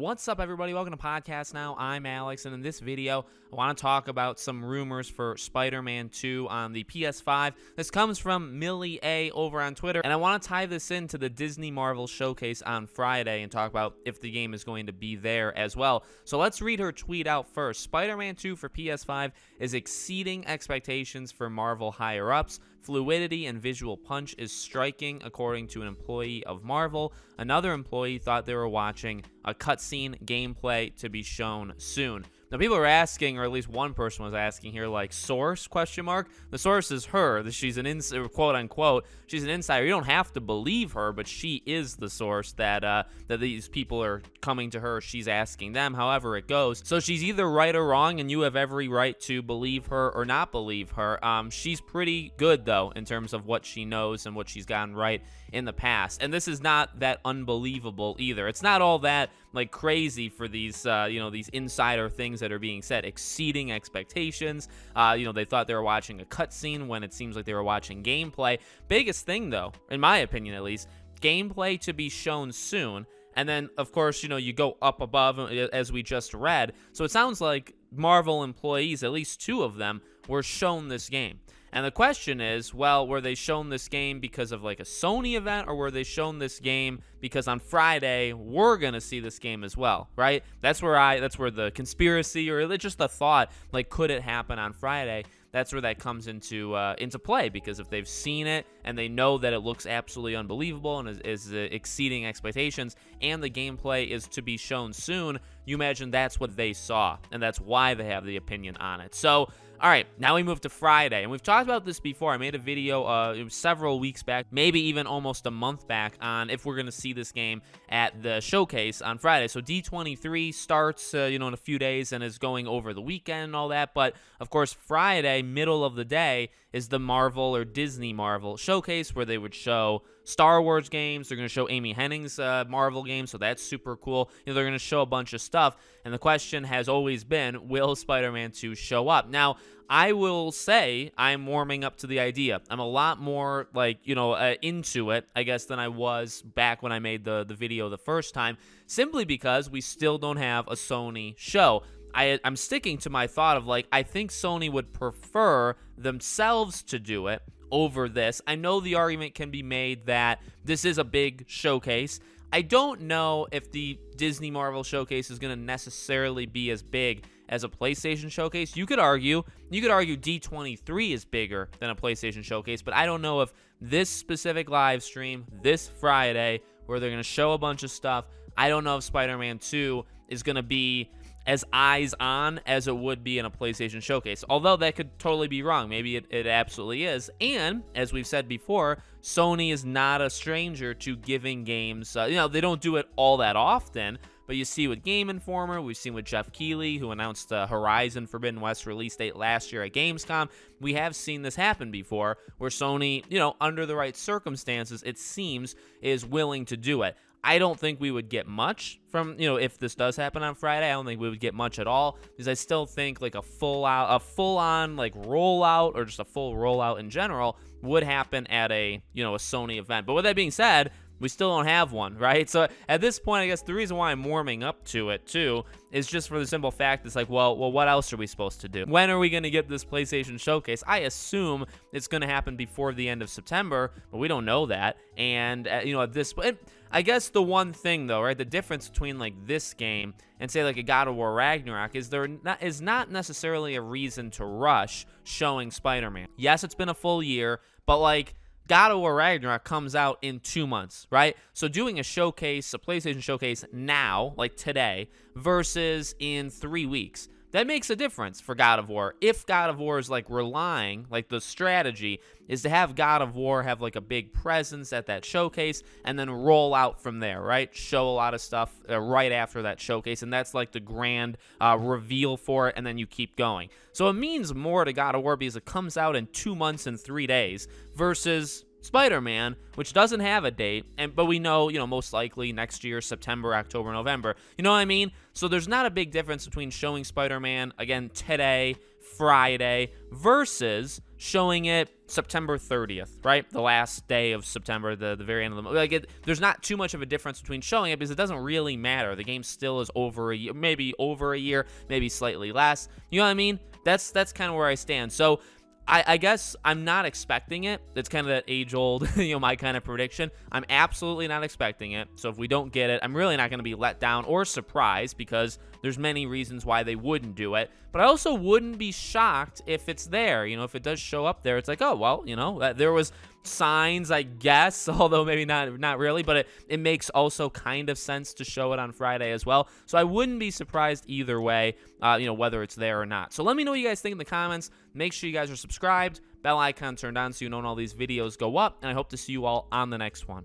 What's up, everybody? Welcome to Podcast Now. I'm Alex, and in this video, I want to talk about some rumors for Spider-Man 2 on the PS5. This comes from Millie A over on Twitter, and I want to tie this into the Disney Marvel Showcase on Friday and talk about if the game is going to be there as well. So let's read her tweet out first. Spider-Man 2 for PS5 is exceeding expectations for Marvel higher-ups. Fluidity and visual punch is striking, according to an employee of Marvel. Another employee thought they were watching a cutscene gameplay to be shown soon. Now, people are asking, or at least one person was asking here, like, source, question mark? The source is her. She's an quote unquote, she's an insider. You don't have to believe her, but she is the source that these people are coming to her. She's asking them, however it goes. So she's either right or wrong, and you have every right to believe her or not believe her. She's pretty good, though, in terms of what she knows and what she's gotten right in the past. And this is not that unbelievable either. It's not all that like crazy for these these insider things that are being said, exceeding expectations. They thought they were watching a cutscene when it seems like they were watching gameplay. Biggest thing, though, in my opinion at least, gameplay to be shown soon. And then, of course, you go up above, as we just read. So it sounds like Marvel employees, at least two of them, were shown this game. And the question is, well, were they shown this game because of like a Sony event, or were they shown this game because on Friday we're gonna see this game as well, right? That's where the conspiracy, or just the thought, like, could it happen on Friday? That's where that comes into play, because if they've seen it and they know that it looks absolutely unbelievable and is exceeding expectations, and the gameplay is to be shown soon, you imagine that's what they saw, and that's why they have the opinion on it. So, all right, now we move to Friday, and we've talked about this before. I made a video it was several weeks back, maybe even almost a month back, on if we're going to see this game at the showcase on Friday. So D23 starts, in a few days and is going over the weekend and all that. But, of course, Friday, middle of the day, is the Marvel or Disney Marvel Showcase, where they would show Star Wars games. They're going to show Amy Hennig's Marvel game, so that's super cool. They're going to show a bunch of stuff, and the question has always been, will Spider-Man 2 show up? Now, I will say I'm warming up to the idea. I'm a lot more, into it, I guess, than I was back when I made the video the first time, simply because we still don't have a Sony show. I'm sticking to my thought of, I think Sony would prefer themselves to do it over this. I know the argument can be made that this is a big showcase. I don't know if the Disney Marvel Showcase is going to necessarily be as big as a PlayStation Showcase. You could argue D23 is bigger than a PlayStation Showcase, but I don't know if this specific live stream this Friday, where they're going to show a bunch of stuff, I don't know if Spider-Man 2 is going to be as eyes-on as it would be in a PlayStation Showcase. Although that could totally be wrong. Maybe it absolutely is. And, as we've said before, Sony is not a stranger to giving games. They don't do it all that often, but you see with Game Informer, we've seen with Jeff Keighley, who announced the Horizon Forbidden West release date last year at Gamescom. We have seen this happen before, where Sony, under the right circumstances, it seems, is willing to do it. I don't think we would get much from, if this does happen on Friday. I don't think we would get much at all, because I still think like a full-on like rollout, or just a full rollout in general, would happen at a Sony event. But with that being said, we still don't have one, right? So at this point, I guess the reason why I'm warming up to it too is just for the simple fact it's like, well, what else are we supposed to do? When are we going to get this PlayStation Showcase? I assume it's going to happen before the end of September, but we don't know that. And at this point, I guess the one thing though, right, the difference between like this game and say like a God of War Ragnarok is not necessarily a reason to rush showing Spider-Man. Yes, it's been a full year, but like, God of War Ragnarok comes out in 2 months, right? So doing a showcase, a PlayStation Showcase now, like today, versus in 3 weeks, that makes a difference for God of War. If God of War is like relying, like the strategy is to have God of War have like a big presence at that showcase and then roll out from there, right? Show a lot of stuff right after that showcase, and that's like the grand reveal for it, and then you keep going. So it means more to God of War because it comes out in 2 months and 3 days versus Spider-Man, which doesn't have a date, but we know, most likely next year, September, October, November. You know what I mean? So there's not a big difference between showing Spider-Man, again, today, Friday, versus showing it September 30th, right? The last day of September, the very end of the month. Like, there's not too much of a difference between showing it because it doesn't really matter. The game still is over a year, maybe over a year, maybe slightly less. You know what I mean? That's kind of where I stand. So I guess I'm not expecting it. It's kind of that age-old, my kind of prediction. I'm absolutely not expecting it. So if we don't get it, I'm really not going to be let down or surprised because there's many reasons why they wouldn't do it. But I also wouldn't be shocked if it's there. If it does show up there, it's like, oh, well, there was signs, I guess, although maybe not really, but it makes also kind of sense to show it on Friday as well. So I wouldn't be surprised either way, whether it's there or not. So let me know what you guys think in the comments. Make sure you guys are subscribed, bell icon turned on so you know when all these videos go up, and I hope to see you all on the next one.